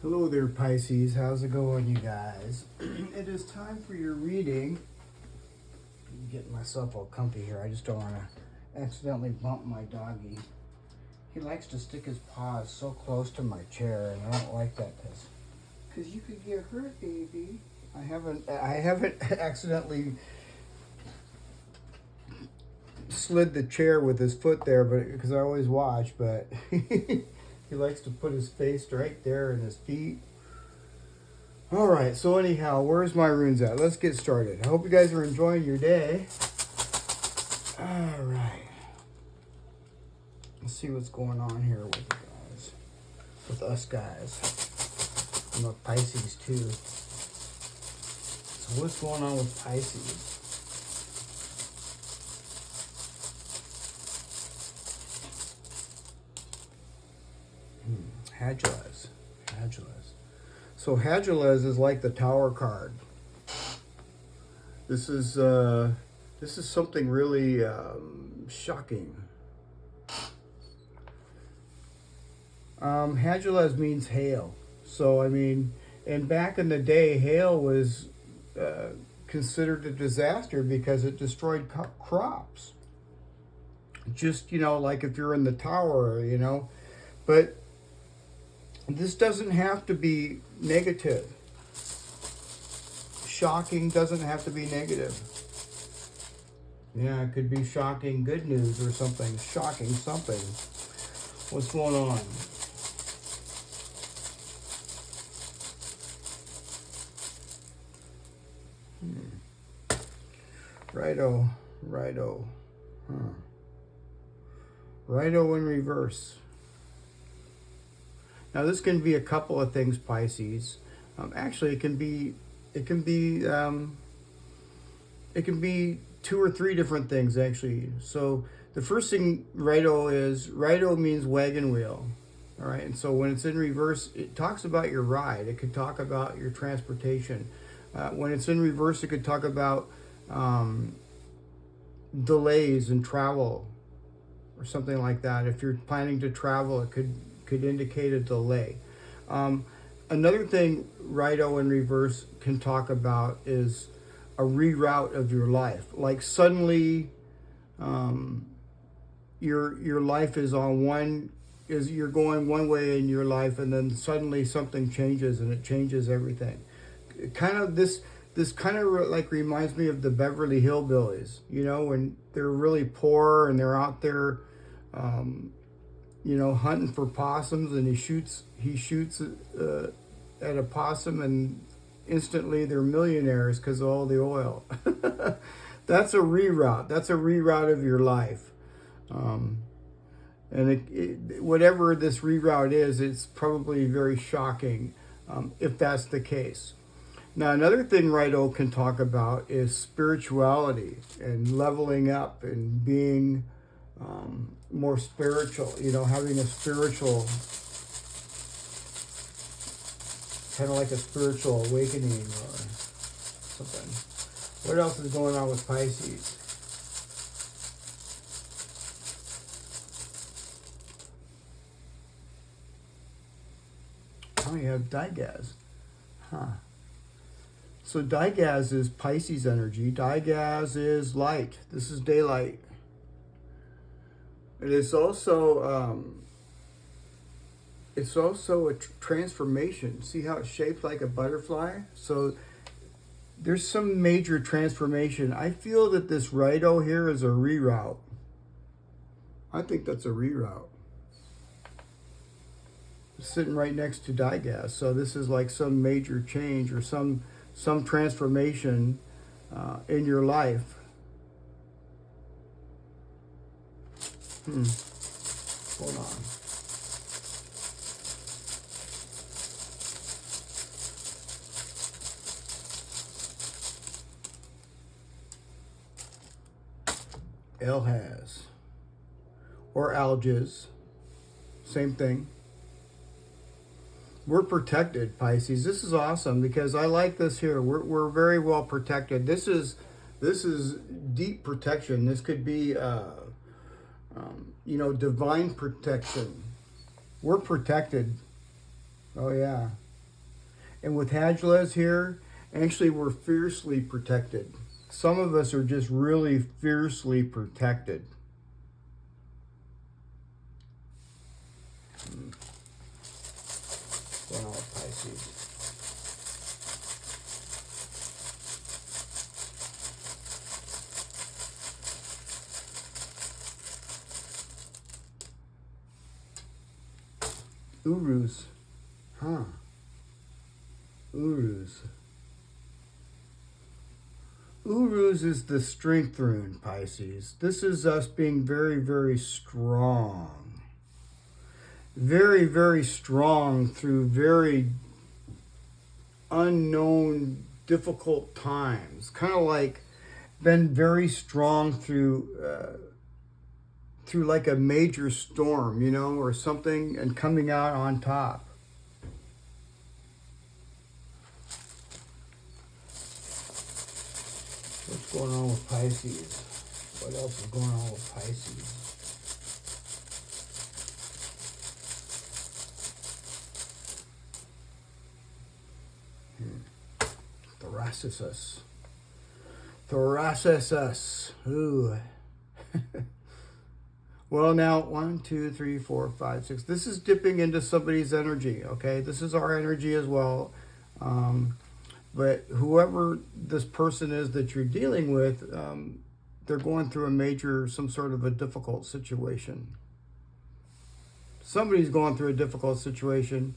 Hello there, Pisces. How's it going, you guys? It is time for your reading. I'm getting myself all comfy here. I just don't want to accidentally bump my doggy. He likes to stick his paws so close to my chair, and I don't like that because you could get hurt, baby. I haven't accidentally slid the chair with his foot there, but because I always watch, but he likes to put his face right there and his feet. All right, so anyhow, where's my runes at? Let's get started. I hope you guys are enjoying your day. All right. Let's see what's going on here with you guys. With us guys. I'm a Pisces too. So what's going on with Pisces? Hadulaz. So Hadulaz is like the Tower card. This is something really shocking. Hadulaz means hail. So I mean, and back in the day, hail was considered a disaster because it destroyed crops. Just, like if you're in the tower, but this doesn't have to be negative. Shocking doesn't have to be negative. Yeah, it could be shocking good news or something. Shocking something. What's going on? Righto. Righto in reverse. Now this can be a couple of things, Pisces. Actually, it can be two or three different things actually. So the first thing righto means wagon wheel. All right, and so when it's in reverse, it talks about your ride. It could talk about your transportation. When it's in reverse, it could talk about delays in travel or something like that. If you're planning to travel, it could indicate a delay. Another thing righto in reverse can talk about is a reroute of your life. Like suddenly your life is you're going one way in your life, and then suddenly something changes and it changes everything. This kind of like reminds me of the Beverly Hillbillies, when they're really poor and they're out there hunting for possums, and he shoots at a possum, and instantly they're millionaires because of all the oil. That's a reroute. That's a reroute of your life. And whatever this reroute is, it's probably very shocking if that's the case. Now, another thing righto can talk about is spirituality and leveling up and being more spiritual, having a spiritual, kind of like a spiritual awakening or something. What else is going on with Pisces? Oh, you have Digaz. Huh. So Digaz is Pisces energy. Digaz is light. This is daylight. It is also a transformation. See how it's shaped like a butterfly? So there's some major transformation. I feel that this righto here is a reroute. I think that's a reroute. It's sitting right next to Digaz. So this is like some major change or some transformation in your life. Hold on. Elhaz or algiz, same thing. We're protected, Pisces. This is awesome because I like this here. We're very well protected. This is deep protection. This could be divine protection. We're protected. Oh yeah. And with Hadulas here, actually we're fiercely protected. Some of us are just really fiercely protected. Going on with Pisces. Urus. Huh. Urus. Urus is the strength rune, Pisces. This is us being very, very strong. Very, very strong through very unknown, difficult times. Kind of like been very strong through like a major storm, you know, or something, and coming out on top. What's going on with Pisces? What else is going on with Pisces? Thoracisus. Thoracisus. Ooh. Well, now, 1, 2, 3, 4, 5, 6. This is dipping into somebody's energy, okay? This is our energy as well. But whoever this person is that you're dealing with, they're going through some sort of a difficult situation. Somebody's going through a difficult situation.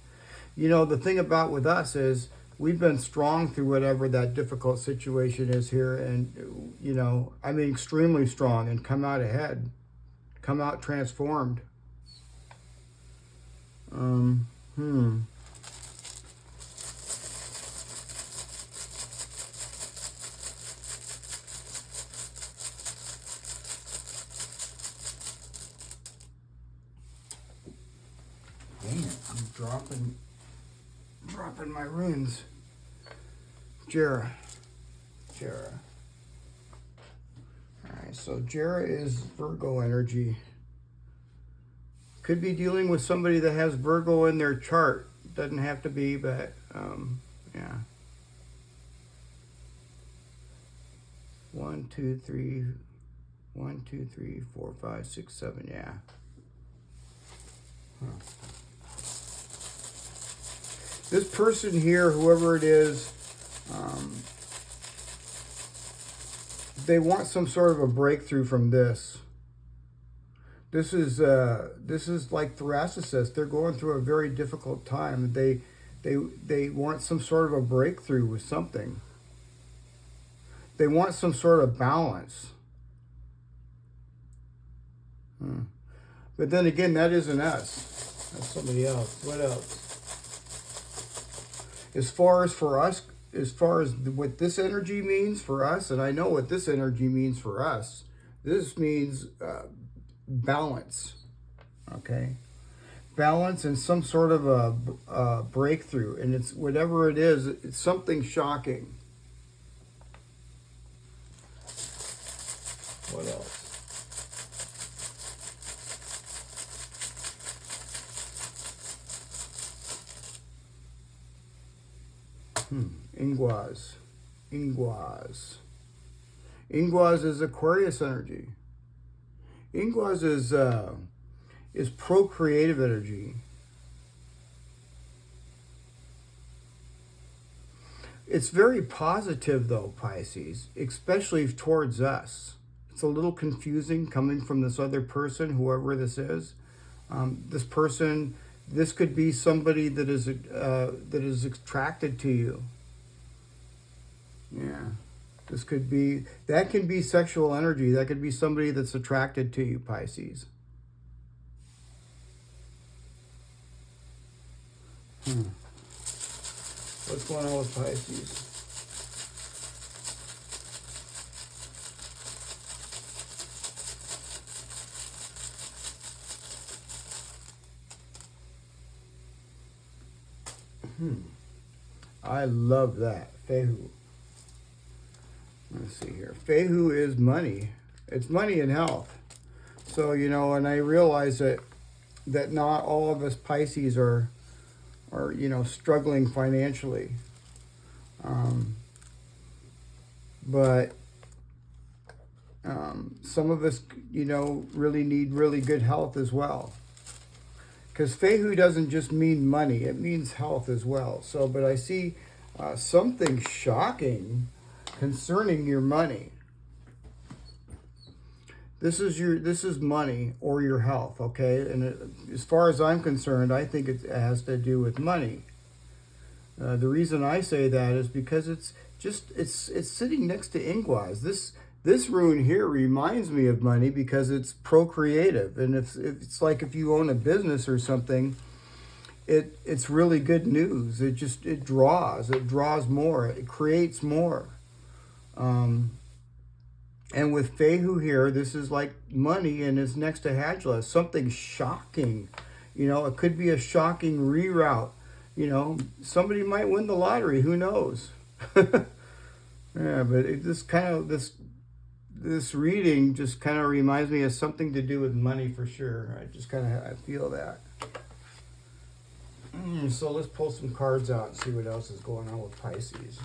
You know, the thing about with us is we've been strong through whatever that difficult situation is here. And, you know, I mean, extremely strong, and come out ahead. Come out transformed. Man, I'm dropping my runes. Jera. Alright, so Jera is Virgo energy. Could be dealing with somebody that has Virgo in their chart. Doesn't have to be, but yeah. 1, 2, 3, 1, 2, 3, 4, 5, 6, 7, yeah. Huh. This person here, whoever it is, they want some sort of a breakthrough from this. This is like Thoracisus. They're going through a very difficult time. They want some sort of a breakthrough with something. They want some sort of balance. But then again, that isn't us. That's somebody else. What else? As far as for us, as far as what this energy means for us, and I know what this energy means for us, this means balance, okay? Balance and some sort of a breakthrough, and it's whatever it is, it's something shocking. What else? Inguas is Aquarius energy. Inguas is procreative energy. It's very positive though, Pisces, especially towards us. It's a little confusing coming from this other person, whoever this is. This could be somebody that is attracted to you. Yeah. That can be sexual energy. That could be somebody that's attracted to you, Pisces. What's going on with Pisces? I love that. Fehu. Let's see here. Fehu is money. It's money and health. So, you know, and I realize that not all of us Pisces are or struggling financially. But some of us, really need really good health as well. Because Fehu doesn't just mean money, it means health as well. So, but I see something shocking concerning your money. This is money or your health, okay? And as far as I'm concerned, I think it has to do with money. The reason I say that is because it's sitting next to Ingwaz. This rune here reminds me of money because it's procreative, and if it's like if you own a business or something, it's really good news. It draws more, it creates more. And with Fehu here, this is like money, and it's next to Hajla. Something shocking, it could be a shocking reroute. Somebody might win the lottery. Who knows? Yeah, but this reading just kind of reminds me of something to do with money for sure. I feel that. So let's pull some cards out and see what else is going on with Pisces.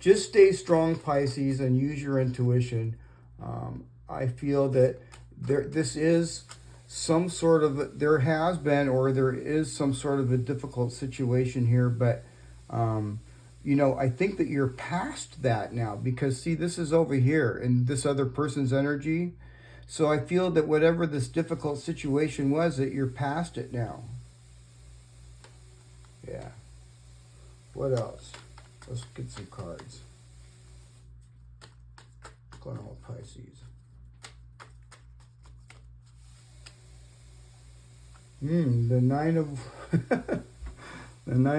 Just stay strong, Pisces, and use your intuition. I feel that this is some sort of, there has been or there is some sort of a difficult situation here, but I think that you're past that now, because see, this is over here in this other person's energy. So I feel that whatever this difficult situation was, that you're past it now. Yeah. What else? Let's get some cards. What's going on with Pisces? The Nine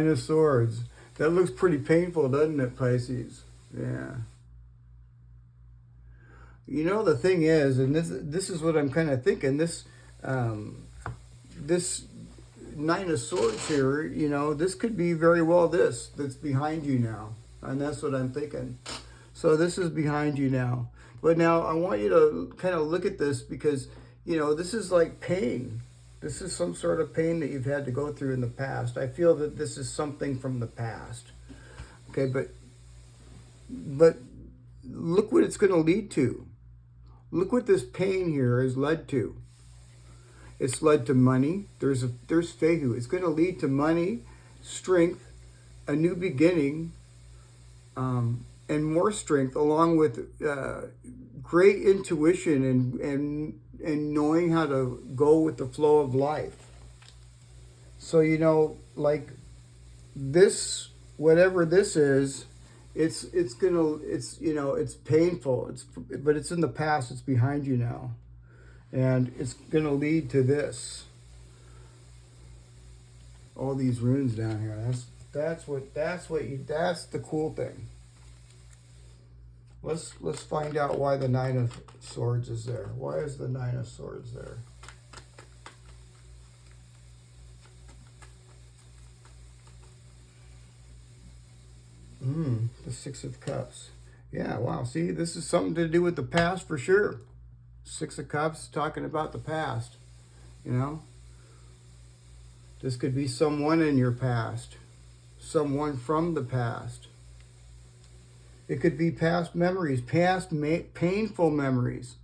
of Swords. That looks pretty painful, doesn't it, Pisces? Yeah. The thing is, and this is what I'm kind of thinking, this Nine of Swords here, this could be very well that's behind you now. And that's what I'm thinking. So this is behind you now. But now I want you to kind of look at this because, this is like pain. This is some sort of pain that you've had to go through in the past. I feel that this is something from the past. Okay, but look what it's going to lead to. Look what this pain here has led to. It's led to money. There's Fehu. It's going to lead to money, strength, a new beginning, and more strength, along with great intuition and knowing how to go with the flow of life. So, like this, whatever this is, it's painful. But it's in the past. It's behind you now, and it's gonna lead to this. All these runes down here. That's the cool thing. Let's find out why the Nine of Swords is there. Why is the Nine of Swords there? The Six of Cups. Yeah, wow. See, this is something to do with the past for sure. Six of Cups, talking about the past. This could be someone in your past. Someone from the past. It could be past memories, painful memories.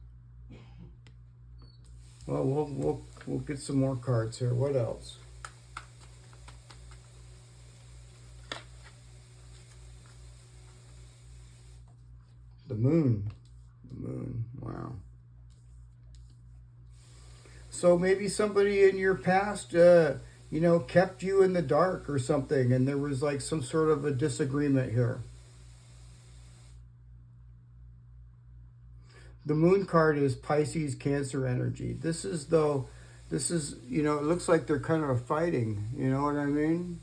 Well, we'll get some more cards here. What else? The Moon. The Moon. Wow. So maybe somebody in your past, kept you in the dark or something, and there was like some sort of a disagreement here. The Moon card is Pisces, Cancer energy. This is, it looks like they're kind of fighting. You know what I mean?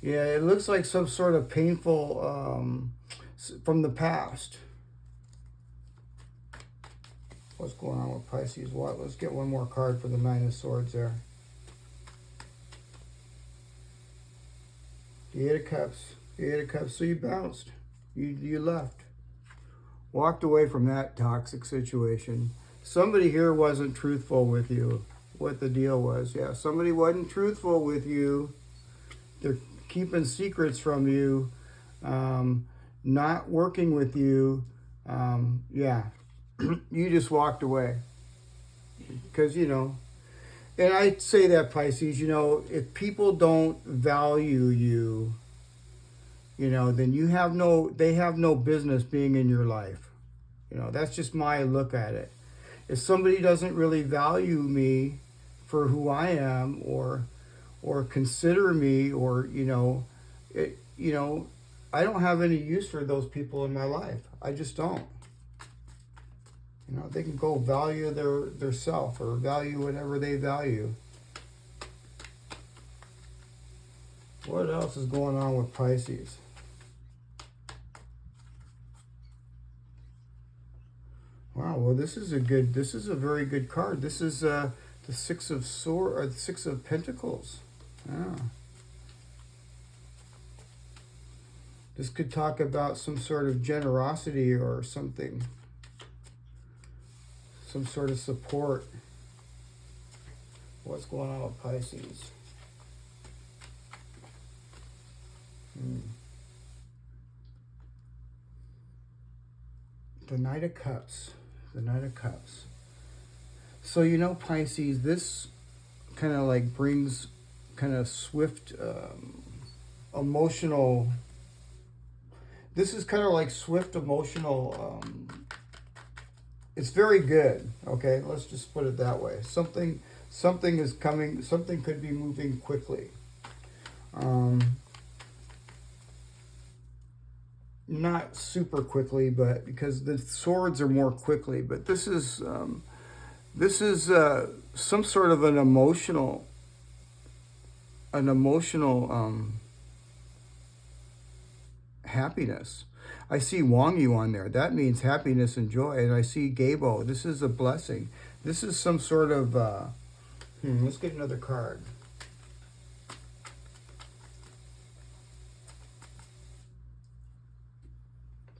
Yeah, it looks like some sort of painful from the past. What's going on with Pisces? Let's get one more card for the Nine of Swords there. The Eight of Cups. The Eight of Cups. So you bounced. You left. Walked away from that toxic situation. Somebody here wasn't truthful with you. what the deal was. Yeah, somebody wasn't truthful with you. They're keeping secrets from you, not working with you. Yeah, you just walked away. Because, you know, and I say that, Pisces, you know, if people don't value you, you know, then they have no business being in your life. You know, that's just my look at it. If somebody doesn't really value me for who I am, or consider me, or, you know, I don't have any use for those people in my life. I just don't. You know, they can go value their self, or value whatever they value. What else is going on with Pisces? Wow, well, this is a very good card. This is the Six of Swords, or the Six of Pentacles. Yeah. This could talk about some sort of generosity or something. Some sort of support. What's going on with Pisces? The Knight of Cups. The Knight of Cups. So, you know, Pisces, this kind of like brings kind of swift emotional... This is kind of like swift emotional... it's very good, okay? Let's just put it that way. Something is coming, something could be moving quickly. Not super quickly, but because the swords are more quickly, but this is some sort of an emotional happiness. I see Wang Yu on there. That means happiness and joy. And I see Gabo. This is a blessing. This is some sort of... let's get another card.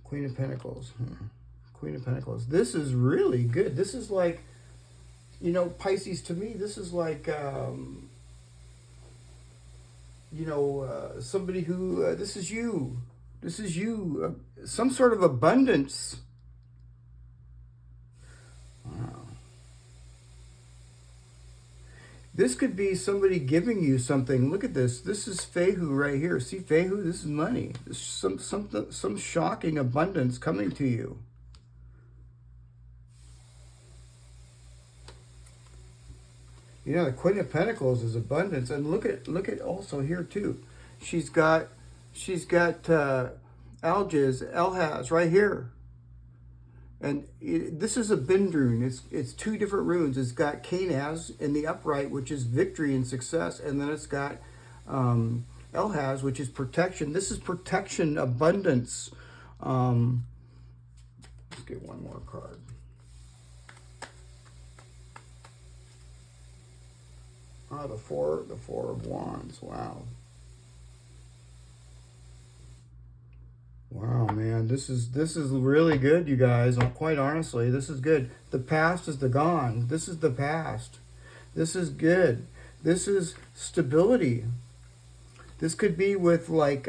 Queen of Pentacles. Queen of Pentacles. This is really good. This is like, you know, Pisces, to me, this is like, you know, somebody who, this is you. This is you. Some sort of abundance. Wow. This could be somebody giving you something. Look at this. This is Fehu right here. See Fehu? This is money. This is some shocking abundance coming to you. You know, the Queen of Pentacles is abundance, and look at also here too. She's got Elhaz right here. And this is a Bind rune. It's two different runes. It's got Kanaz in the upright, which is victory and success. And then it's got Elhaz, which is protection. This is protection, abundance. Let's get one more card. Ah, the four of Wands. Wow. Wow, man, this is really good, you guys. Quite honestly, this is good. The past is the gone. This is the past. This is good. This is stability. This could be with like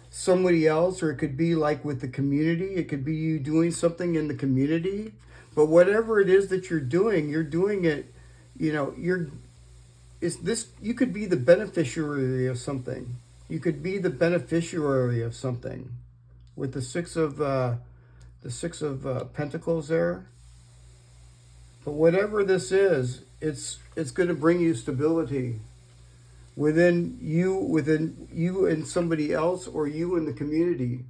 somebody else, or it could be like with the community. It could be you doing something in the community. But whatever it is that you're doing it. You know, you could be the beneficiary of something. You could be the beneficiary of something. With the six of Pentacles there. But whatever this is, it's going to bring you stability within you and somebody else, or you and the community.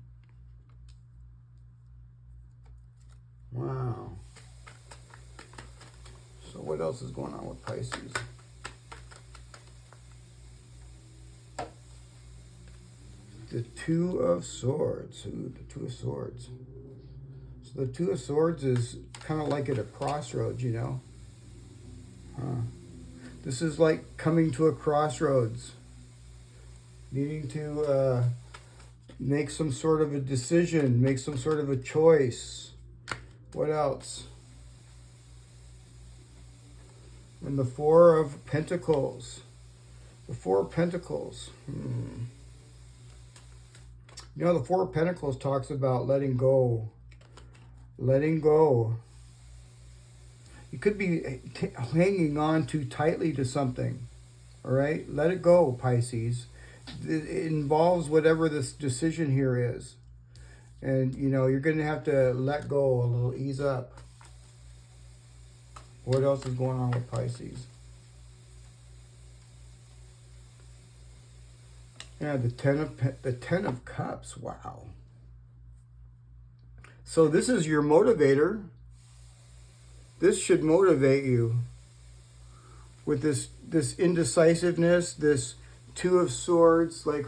Wow. So what else is going on with Pisces? The Two of Swords. Ooh, the Two of Swords. So the Two of Swords is kind of like at a crossroads, you know. This is like coming to a crossroads. Needing to make some sort of a decision. Make some sort of a choice. What else? And the Four of Pentacles. The Four of Pentacles. You know, the Four of Pentacles talks about letting go. Letting go. You could be hanging on too tightly to something. All right? Let it go, Pisces. It involves whatever this decision here is. And, you know, you're going to have to let go a little, ease up. What else is going on with Pisces? Yeah, the Ten of Cups. Wow. So this is your motivator. This should motivate you with this indecisiveness, this Two of Swords, like,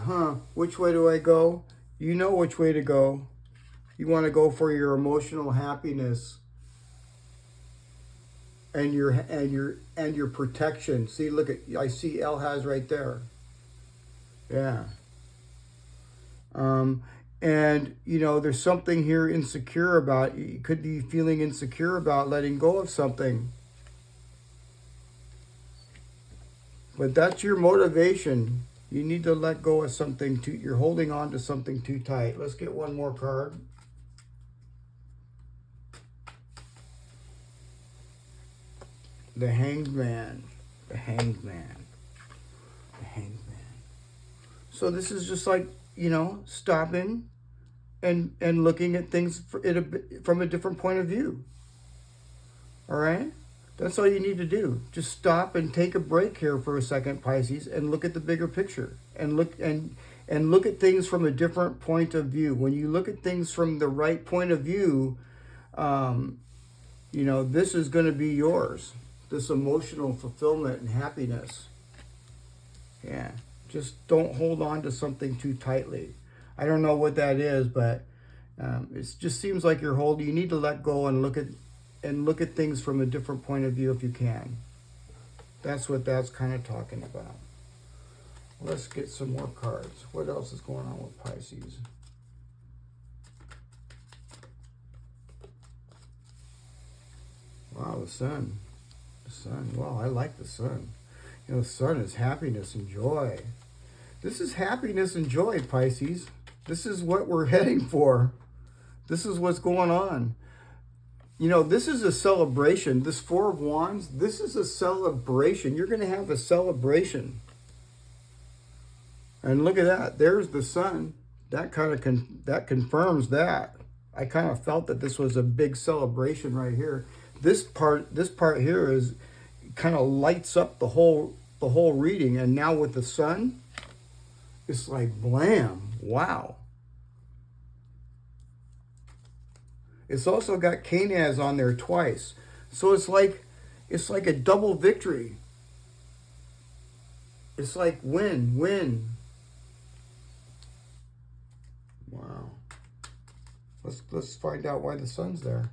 which way do I go? You know which way to go. You want to go for your emotional happiness and your protection. See, look at, I see Elhaz right there. Yeah. And, you know, there's something here insecure about, you could be feeling insecure about letting go of something. But that's your motivation. You need to let go of something you're holding on to something too tight. Let's get one more card. The Hanged Man. The Hanged Man. The Hanged Man. So this is just like, you know, stopping and looking at things from a different point of view. All right? That's all you need to do. Just stop and take a break here for a second, Pisces, and look at the bigger picture. And look at things from a different point of view. When you look at things from the right point of view, you know, this is going to be yours. This emotional fulfillment and happiness. Yeah. Just don't hold on to something too tightly. I don't know what that is, but it just seems like you need to let go and look at things from a different point of view if you can. That's what that's kind of talking about. Let's get some more cards. What else is going on with Pisces? Wow, the Sun. The Sun. Wow, I like the Sun. You know, the Sun is happiness and joy. This is happiness and joy, Pisces. This is what we're heading for. This is what's going on. You know, this is a celebration. This Four of Wands, this is a celebration. You're going to have a celebration. And look at that. There's the Sun. That kind of that confirms that. I kind of felt that this was a big celebration right here. This part here is kind of lights up the whole reading, and now with the Sun, it's like blam. Wow. It's also got Canaz on there twice. So it's like a double victory. It's like win, win. Wow. Let's find out why the Sun's there.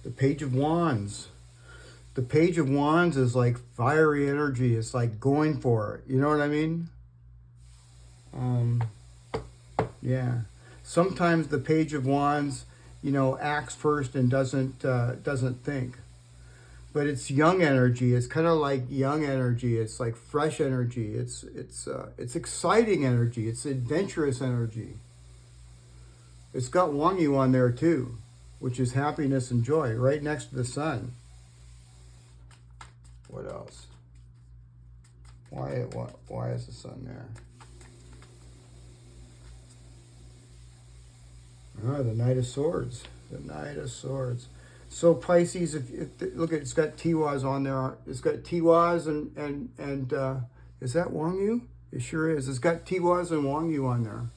The Page of Wands. The Page of Wands is like fiery energy. It's like going for it. You know what I mean? Yeah. Sometimes the Page of Wands, you know, acts first and doesn't think. But it's young energy. It's kind of like young energy. It's like fresh energy. It's exciting energy. It's adventurous energy. It's got Wang Yu on there too, which is happiness and joy, right next to the Sun. What else? Why is the Sun there? The Knight of Swords. The Knight of Swords. So Pisces, look at, it's got Tiwaz on there. It's got Tiwaz and is that Wang Yu? It sure is. It's got Tiwaz and Wang Yu on there.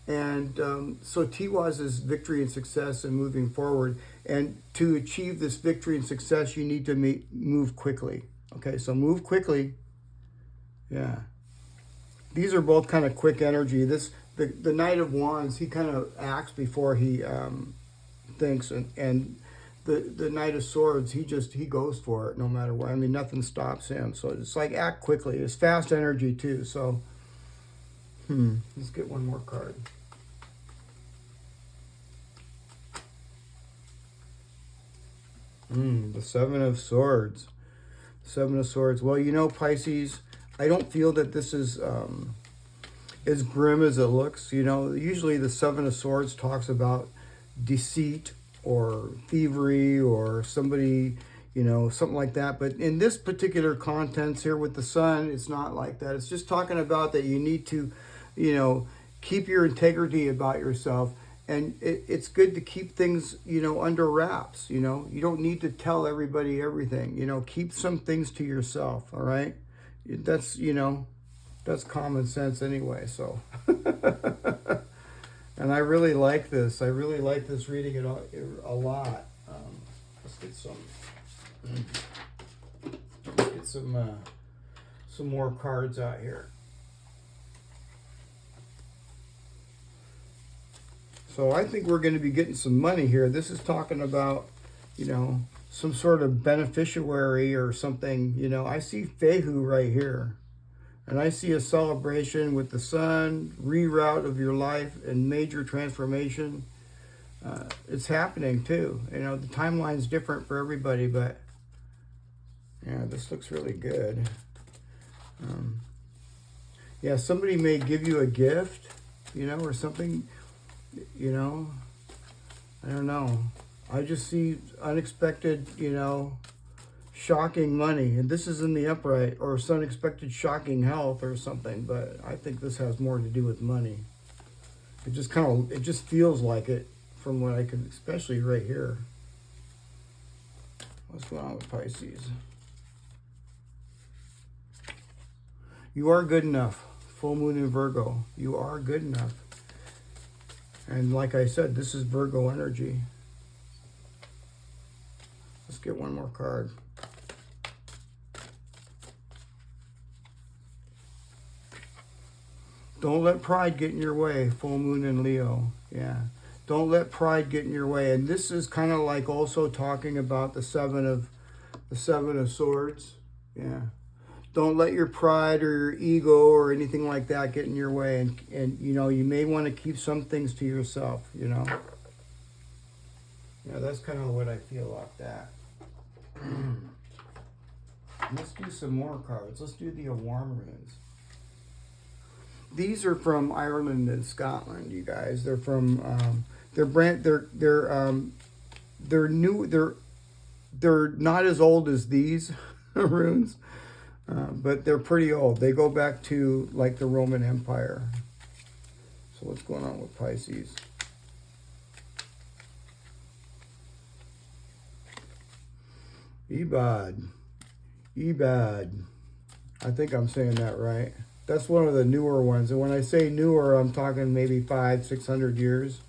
And so Tiwaz is victory and success and moving forward. And to achieve this victory and success, you need to move quickly. Okay, so move quickly. Yeah. These are both kind of quick energy. The Knight of Wands, he kind of acts before he thinks. And the Knight of Swords, he goes for it no matter what. I mean, nothing stops him. So it's like act quickly. It's fast energy too. So, let's get one more card. The Seven of Swords. Seven of Swords. Well, you know, Pisces, I don't feel that this is as grim as it looks. You know, usually the Seven of Swords talks about deceit or thievery or somebody, you know, something like that. But in this particular contents here with the Sun, it's not like that. It's just talking about that you need to, you know, keep your integrity about yourself. And it's good to keep things, you know, under wraps. You know, you don't need to tell everybody everything. You know, keep some things to yourself. All right. That's, you know, that's common sense anyway. So, and I really like this. I really like this reading it a lot. Let's get some more cards out here. So I think we're going to be getting some money here. This is talking about, you know, some sort of beneficiary or something. You know, I see Fehu right here. And I see a celebration with the Sun, reroute of your life, and major transformation. It's happening too. You know, the timeline's different for everybody, but yeah, this looks really good. Yeah, somebody may give you a gift, you know, or something. You know, I don't know. I just see unexpected, you know, shocking money. And this is in the upright, or some unexpected shocking health or something. But I think this has more to do with money. It just feels like it from what I can, especially right here. What's going on with Pisces? You are good enough. Full moon in Virgo. You are good enough. And like I said, this is Virgo energy. Let's get one more card. Don't let pride get in your way. Full moon in Leo. Yeah. Don't let pride get in your way. And this is kind of like also talking about the seven of swords. Yeah. Don't let your pride or your ego or anything like that get in your way. And you know, you may want to keep some things to yourself, you know. Yeah, that's kind of what I feel about that. Let's do some more cards. Let's do the warm runes. These are from Ireland and Scotland, you guys. They're from they're new. They're not as old as these runes. But they're pretty old. They go back to like the Roman Empire. So what's going on with Pisces? Ebad. I think I'm saying that right. That's one of the newer ones. And when I say newer, I'm talking maybe 500-600 years.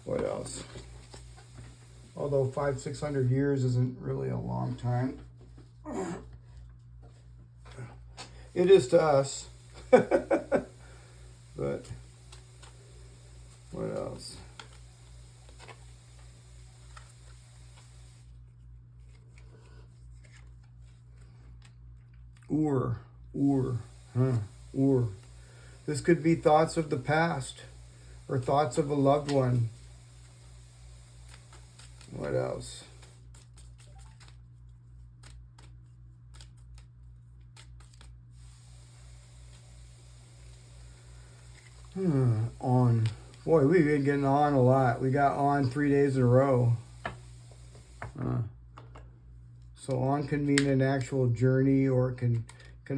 What else? Although 500-600 years isn't really a long time. It is to us. But what else? Ur. This could be thoughts of the past or thoughts of a loved one. What else? On. Boy, we've been getting on a lot. We got on 3 days in a row. So on can mean an actual journey, or it can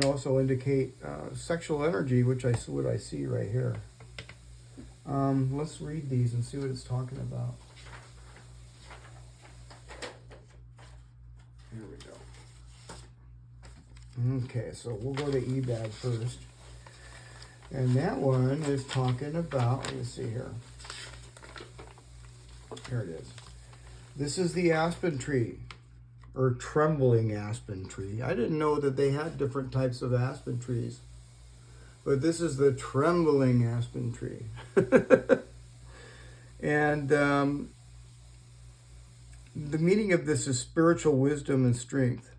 also indicate sexual energy, which what I see right here. Let's read these and see what it's talking about. Here we go. Okay, so we'll go to Ebad first. And that one is talking about, let me see here. Here it is. This is the aspen tree, or trembling aspen tree. I didn't know that they had different types of aspen trees. But this is the trembling aspen tree. And the meaning of this is spiritual wisdom and strength.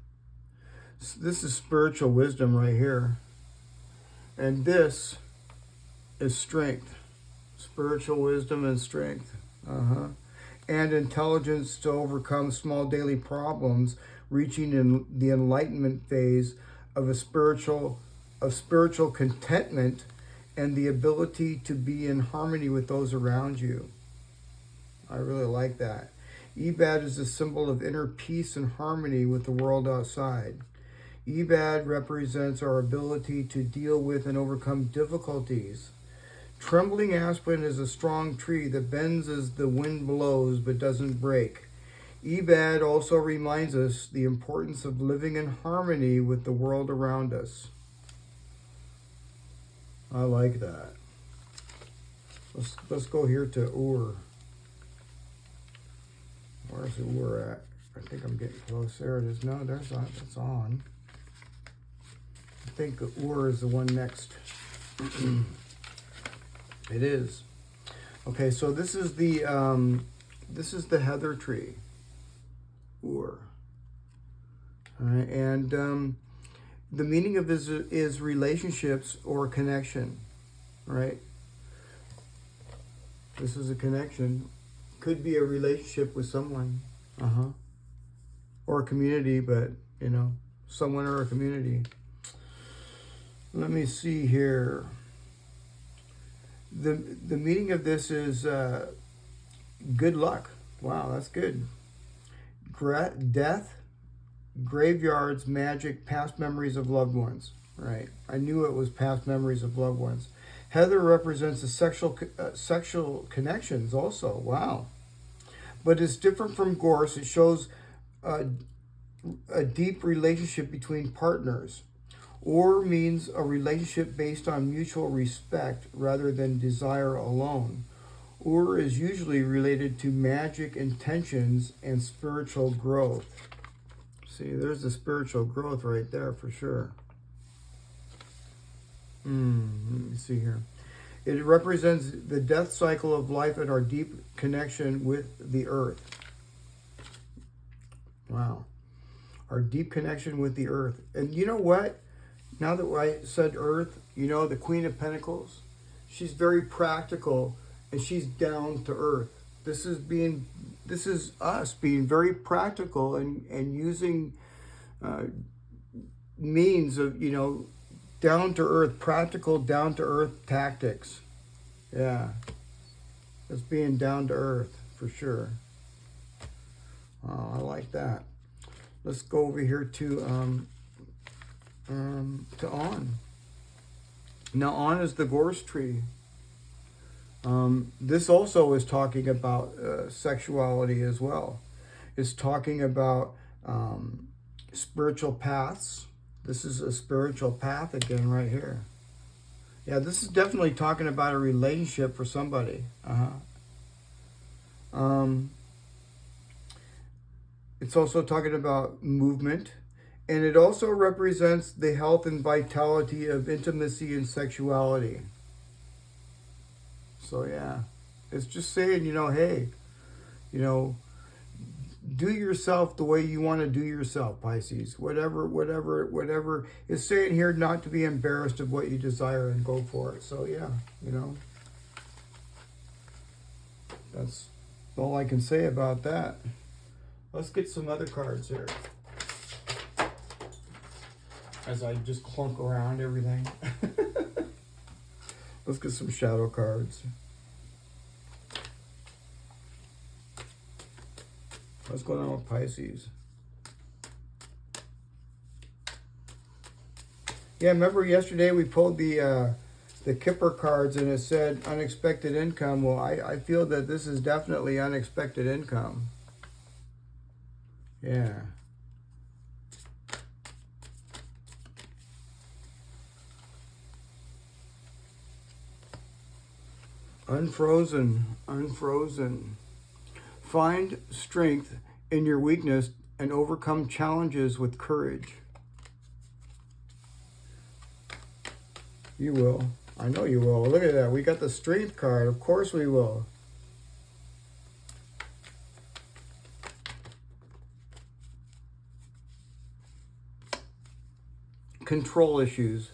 This is spiritual wisdom right here. And this is strength. Spiritual wisdom and strength. and intelligence to overcome small daily problems, reaching in the enlightenment phase of spiritual contentment and the ability to be in harmony with those around you. I really like that. Ebad is a symbol of inner peace and harmony with the world outside. Ebad represents our ability to deal with and overcome difficulties. Trembling aspen is a strong tree that bends as the wind blows but doesn't break. Ebad also reminds us the importance of living in harmony with the world around us. I like that. Let's go here to Ur. Where's Ur at? I think I'm getting close. There it is. No, there's not. It's on. I think Ur is the one next. It is. Okay, so this is the heather tree. Ur. All right, and the meaning of this is relationships or connection, right? This is a connection. Could be a relationship with someone, or a community, but someone or a community. Let me see here. The meaning of this is good luck. Wow, that's good. Death, graveyards, magic, past memories of loved ones. Right. I knew it was past memories of loved ones. Heather represents the sexual connections also. Wow. But it's different from gorse. It shows a deep relationship between partners. Or means a relationship based on mutual respect rather than desire alone. Or is usually related to magic intentions and spiritual growth. See, there's the spiritual growth right there for sure. Let me see here. It represents the death cycle of life and our deep connection with the earth. Wow. Our deep connection with the earth. And you know what? Now that I said earth, the Queen of Pentacles, she's very practical and she's down to earth. This is us being very practical and using means of, down to earth, practical down to earth tactics. Yeah. That's being down to earth for sure. Oh, I like that. Let's go over here to On. Now, On is the gorse tree. This also is talking about sexuality as well. It's talking about spiritual paths. This is a spiritual path again right here. Yeah, this is definitely talking about a relationship for somebody. It's also talking about movement. And it also represents the health and vitality of intimacy and sexuality. So yeah, it's just saying, hey, do yourself the way you want to do yourself, Pisces. Whatever. It's saying here not to be embarrassed of what you desire and go for it. So yeah, that's all I can say about that. Let's get some other cards here. As I just clunk around everything. Let's get some shadow cards. What's going on with Pisces? Yeah, remember yesterday we pulled the Kipper cards and it said unexpected income. Well, I feel that this is definitely unexpected income. Yeah. Unfrozen. Find strength in your weakness and overcome challenges with courage. You will. I know you will. Look at that. We got the strength card. Of course we will. Control issues.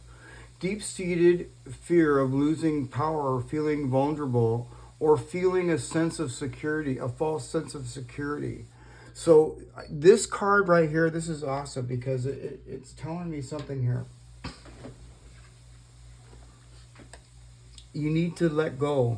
Deep-seated fear of losing power or feeling vulnerable or feeling a sense of security, a false sense of security. So this card right here, this is awesome because it's telling me something here. You need to let go.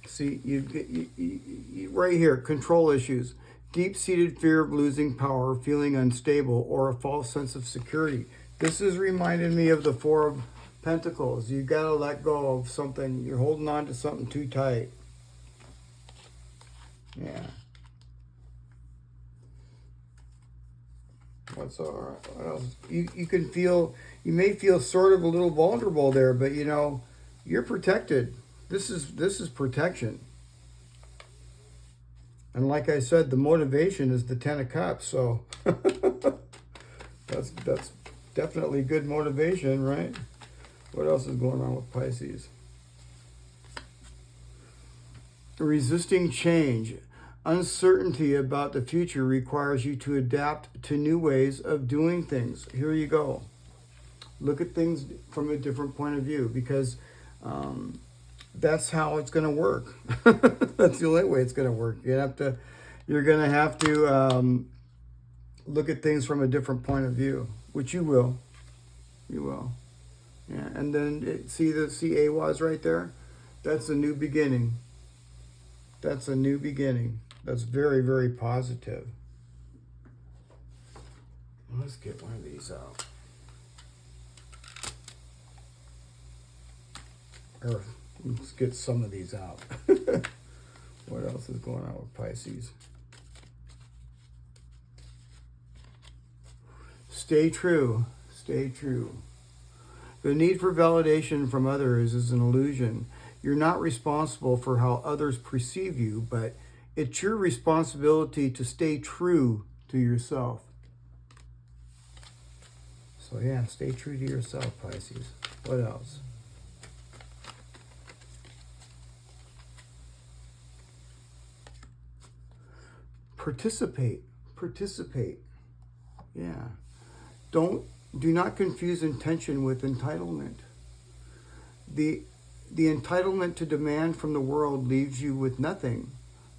See, you right here, control issues. Deep-seated fear of losing power, feeling unstable, or a false sense of security. This is reminding me of the Four of Pentacles. You got to let go of something. You're holding on to something too tight. Yeah. What's all right? What else? You can feel, you may feel sort of a little vulnerable there, but you know, you're protected. This is protection. And like I said, the motivation is the Ten of Cups, so that's definitely good motivation, right? What else is going on with Pisces? Resisting change. Uncertainty about the future requires you to adapt to new ways of doing things. Here you go. Look at things from a different point of view, because that's how it's going to work. That's the only way it's going to work. You're going to have to look at things from a different point of view, which you will. You will. Yeah. And then see AWAS right there? That's a new beginning. That's a new beginning. That's very, very positive. Let's get one of these out. Or let's get some of these out. What else is going on with Pisces? Stay true. Stay true. The need for validation from others is an illusion. You're not responsible for how others perceive you, but it's your responsibility to stay true to yourself. So yeah, stay true to yourself, Pisces. What else? Participate. Participate. Yeah. Do not confuse intention with entitlement. The entitlement to demand from the world leaves you with nothing.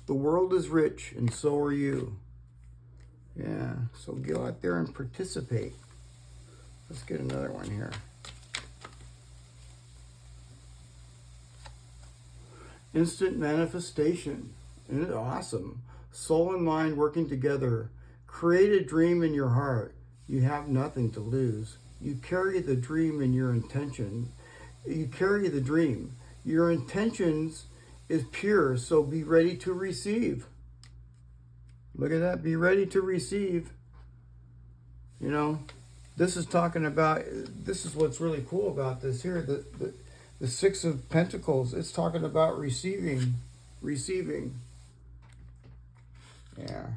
The world is rich, and so are you. Yeah, so go out there and participate. Let's get another one here. Instant manifestation. Isn't it awesome? Soul and mind working together. Create a dream in your heart. You have nothing to lose. You carry the dream in your intention. You carry the dream. Your intentions is pure, so be ready to receive. Look at that. Be ready to receive. You know, this is talking about, this is what's really cool about this here. The Six of Pentacles, it's talking about receiving. Receiving. Yeah.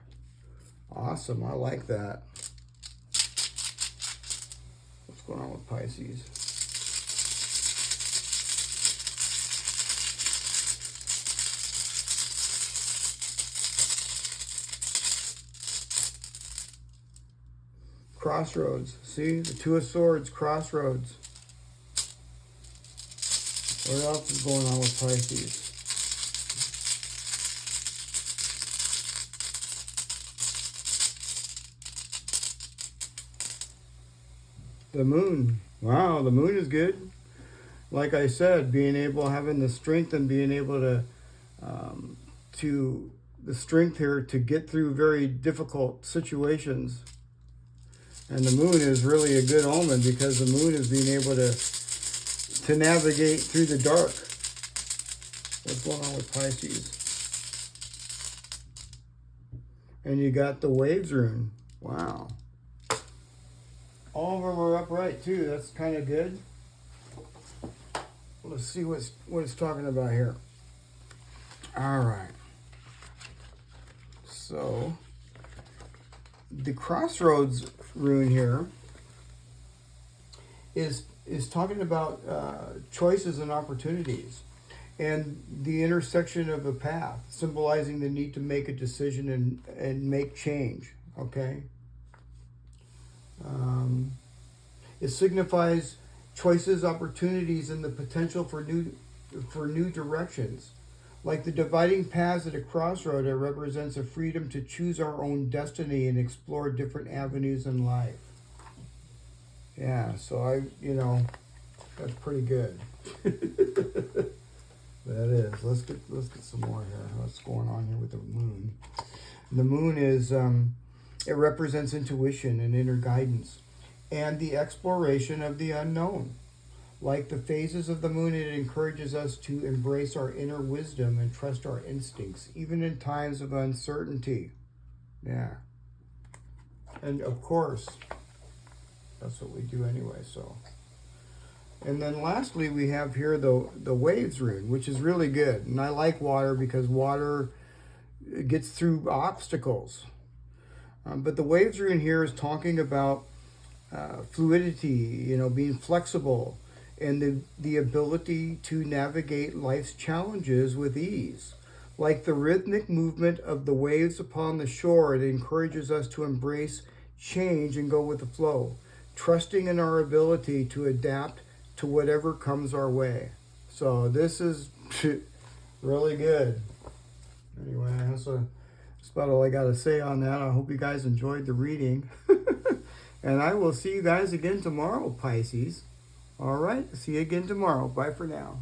Awesome. I like that. What's going on with Pisces? Crossroads. See? The Two of Swords, crossroads. What else is going on with Pisces? The Moon. Wow, the Moon is good. Like I said, being able, having the strength and being able to the strength here to get through very difficult situations. And the Moon is really a good omen because the Moon is being able to navigate through the dark. What's going on with Pisces? And you got the Waves rune. Wow. All of them are upright too. That's kind of good. Let's see what it's talking about here. All right. So the Crossroads rune here is talking about choices and opportunities, and the intersection of a path, symbolizing the need to make a decision and make change. Okay. It signifies choices, opportunities, and the potential for for new directions. Like the dividing paths at a crossroad, it represents a freedom to choose our own destiny and explore different avenues in life. Yeah, so that's pretty good. That is. Let's get some more here. What's going on here with the moon? The moon is it represents intuition and inner guidance and the exploration of the unknown. Like the phases of the moon, it encourages us to embrace our inner wisdom and trust our instincts, even in times of uncertainty. Yeah. And of course, that's what we do anyway, so. And then lastly, we have here the waves rune, which is really good. And I like water because water gets through obstacles. But the waves rune here is talking about fluidity, being flexible, and the ability to navigate life's challenges with ease. Like the rhythmic movement of the waves upon the shore, it encourages us to embrace change and go with the flow, trusting in our ability to adapt to whatever comes our way. So this is really good. Anyway, that's about all I got to say on that. I hope you guys enjoyed the reading. And I will see you guys again tomorrow, Pisces. All right, see you again tomorrow. Bye for now.